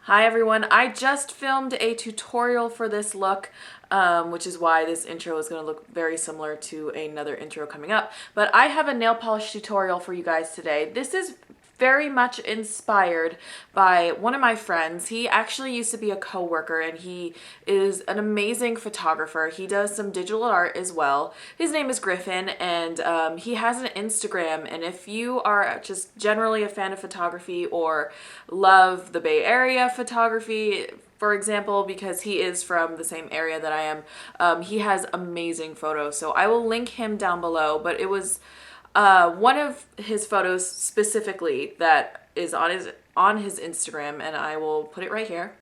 Hi everyone, I just filmed a tutorial for this look, which is why this intro is going to look very similar to another intro coming up. But I have a nail polish tutorial for you guys today. This is very much inspired by one of my friends. He actually used to be a co-worker and he is an amazing photographer. He does some digital art as well. His name is Griffin, and he has an Instagram, and if you are just generally a fan of photography or love the Bay Area photography, for example, because he is from the same area that I am, he has amazing photos. So I will link him down below, but it was one of his photos specifically that is on his Instagram, and I will put it right here.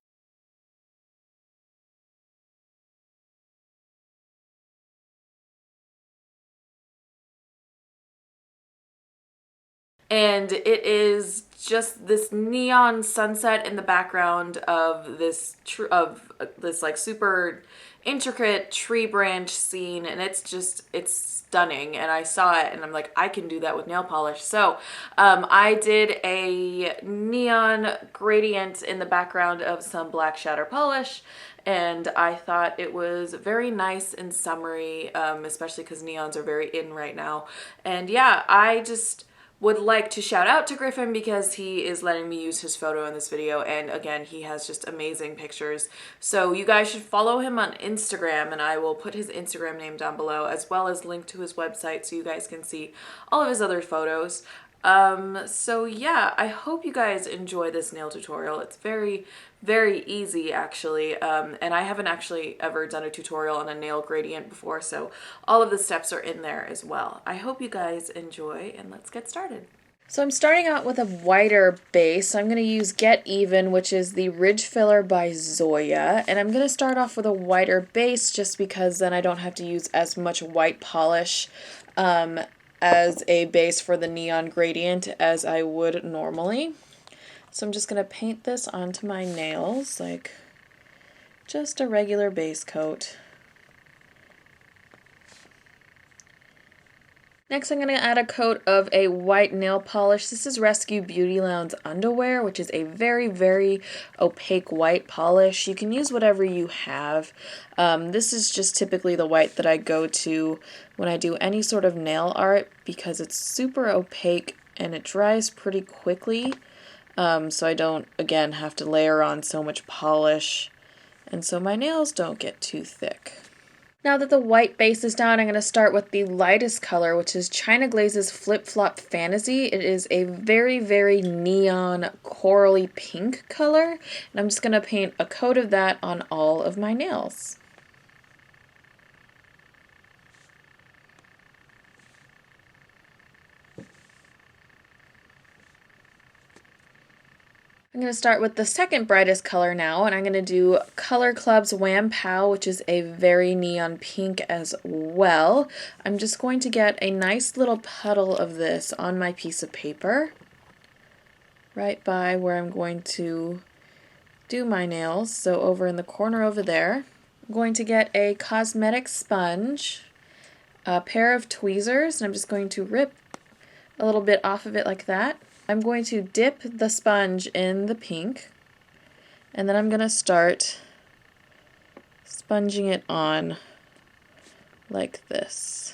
And it is just this neon sunset in the background of this like super intricate tree branch scene, and it's stunning. And I saw it and I'm like, I can do that with nail polish. So I did a neon gradient in the background of some black shatter polish, and I thought it was very nice and summery, especially because neons are very in right now. And yeah, I just would like to shout out to Griffin because he is letting me use his photo in this video, and again, he has just amazing pictures. So you guys should follow him on Instagram, and I will put his Instagram name down below, as well as link to his website so you guys can see all of his other photos. So yeah, I hope you guys enjoy this nail tutorial. It's very, very easy actually, and I haven't actually ever done a tutorial on a nail gradient before, so all of the steps are in there as well. I hope you guys enjoy, and let's get started. So I'm starting out with a whiter base. I'm going to use Get Even, which is the Ridge Filler by Zoya, and I'm going to start off with a whiter base just because then I don't have to use as much white polish as a base for the neon gradient as I would normally. So I'm just going to paint this onto my nails like just a regular base coat. Next, I'm going to add a coat of a white nail polish. This is Rescue Beauty Lounge Underwear, which is a very, very opaque white polish. You can use whatever you have. This is just typically the white that I go to when I do any sort of nail art because it's super opaque and it dries pretty quickly. So I don't, again, have to layer on so much polish, and so my nails don't get too thick. Now that the white base is down, I'm going to start with the lightest color, which is China Glaze's Flip Flop Fantasy. It is a very, very neon corally pink color, and I'm just going to paint a coat of that on all of my nails. I'm going to start with the second brightest color now, and I'm going to do Color Club's Wham Pow, which is a very neon pink as well. I'm just going to get a nice little puddle of this on my piece of paper, right by where I'm going to do my nails, so over in the corner over there. I'm going to get a cosmetic sponge, a pair of tweezers, and I'm just going to rip a little bit off of it like that. I'm going to dip the sponge in the pink, and then I'm going to start sponging it on like this.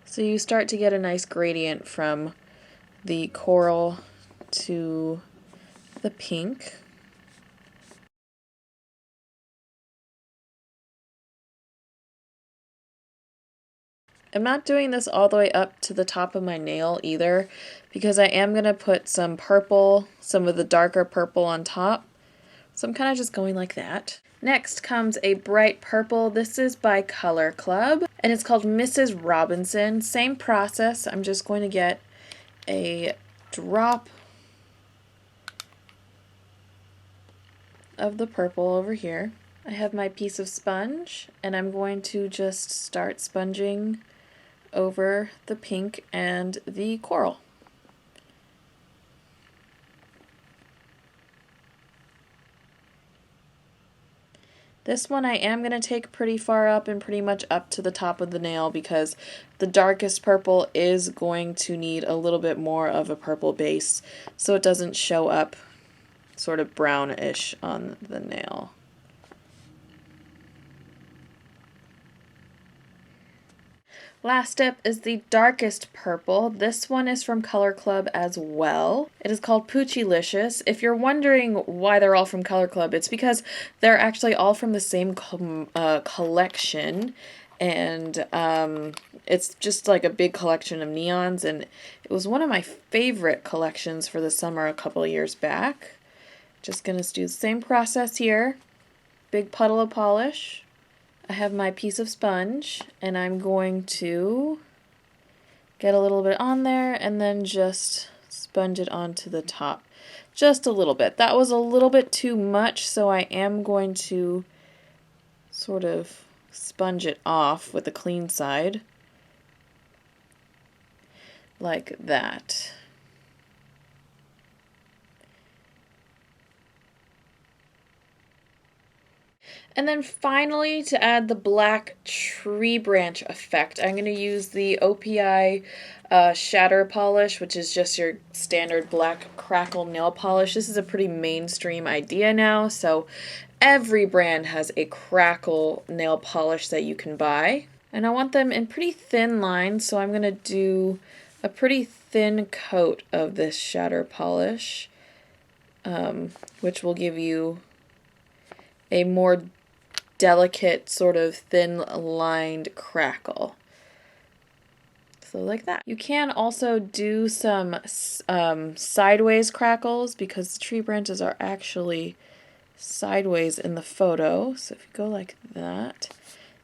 So you start to get a nice gradient from the coral to the pink. I'm not doing this all the way up to the top of my nail either, because I am going to put some purple, some of the darker purple on top. So I'm kind of just going like that. Next comes a bright purple. This is by Color Club, and it's called Mrs. Robinson. Same process. I'm just going to get a drop of the purple over here. I have my piece of sponge, and I'm going to just start sponging over the pink and the coral. This one I am going to take pretty far up and pretty much up to the top of the nail because the darkest purple is going to need a little bit more of a purple base so it doesn't show up sort of brownish on the nail. Last step is the darkest purple. This one is from Color Club as well. It is called Poochylicious. If you're wondering why they're all from Color Club, it's because they're actually all from the same collection, and it's just like a big collection of neons, and it was one of my favorite collections for the summer a couple of years back. Just gonna do the same process here. Big puddle of polish. I have my piece of sponge, and I'm going to get a little bit on there and then just sponge it onto the top. Just a little bit. That was a little bit too much, so I am going to sort of sponge it off with the clean side. Like that. And then finally, to add the black tree branch effect, I'm going to use the OPI shatter polish, which is just your standard black crackle nail polish. This is a pretty mainstream idea now, so every brand has a crackle nail polish that you can buy. And I want them in pretty thin lines, so I'm going to do a pretty thin coat of this shatter polish, which will give you a more delicate sort of thin lined crackle. So like that. You can also do some sideways crackles because the tree branches are actually sideways in the photo. So if you go like that,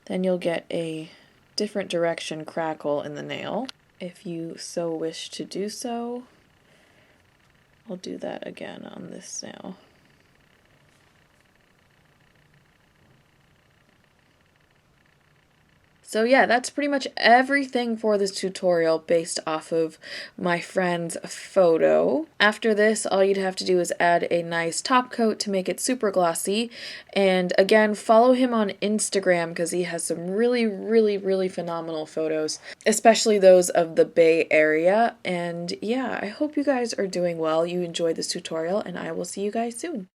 then you'll get a different direction crackle in the nail. If you so wish to do so, I'll do that again on this nail. So yeah, that's pretty much everything for this tutorial based off of my friend's photo. After this, all you'd have to do is add a nice top coat to make it super glossy. And again, follow him on Instagram because he has some really phenomenal photos, especially those of the Bay Area. And yeah, I hope you guys are doing well. You enjoyed this tutorial, and I will see you guys soon.